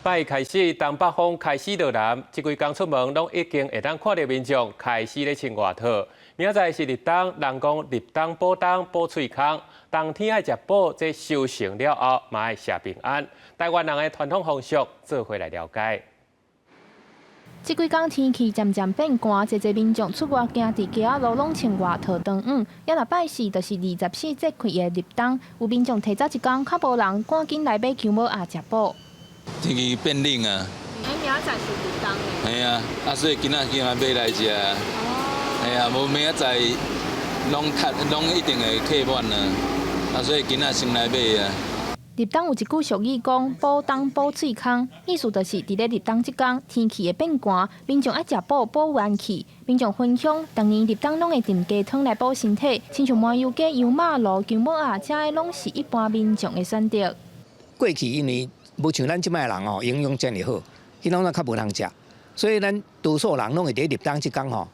8日开始，东北风开始到南，这几天出门拢已经会当看到民众开始咧穿外套。明仔载是立冬，人讲立冬保喙空，冬天爱食补，这修成了后，嘛爱谢平安。台湾人的传统风俗，做伙来了解。这几天天气渐渐变寒，侪民众出外行伫街仔路拢穿外套长午。也若拜四，就是24节气的立冬，有民众提早一天，较无人赶紧来买姜母鸭食补。天气变冷啊！明仔载是立冬的。系啊，所以今仔买来食啊。系啊，无明仔载拢一定会客满啊。所以今仔先来买啊。立冬有一句俗语讲“保冬保喙空”，意思就是伫咧立冬即天天气会变寒，民众爱食补补元气。民众分享，当年立冬拢会炖鸡汤来补身体，亲像麻油鸡、油马路、姜母鸭，这些拢是一般民众的选择。过去因为无像咱即摆人吼，营养真哩好，迄拢较无通食，所以咱多数人拢会伫立冬即天吼，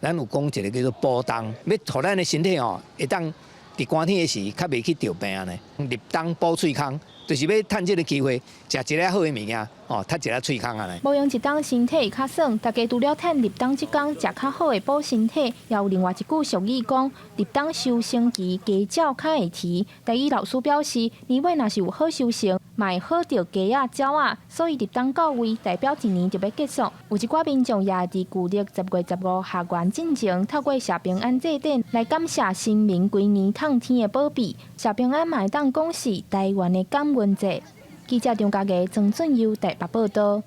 咱有讲一个叫做补冬，要互咱的身体吼会当。伫寒天的时，较袂去着病呢。立冬保喙空，就是要趁这个机会，食一个好的物件，ਠ一个喙空啊。无用一冬身体会较爽，大家除了趁立冬即天食较好的补身体，也有另外一句俗语讲：立冬收成期，鸡鸟较会啼。台语老师表示，年尾若是有好收成，嘛会好着鸡仔、鸟仔，所以立冬到位，代表一年就要结束。有一寡民众也伫旧历10月15下元进前，透过谢平安祭典来感谢神明规年抗天的保庇。谢平安嘛会当讲是台湾的感恩节。记者张家佳、曾俊佑台北报道。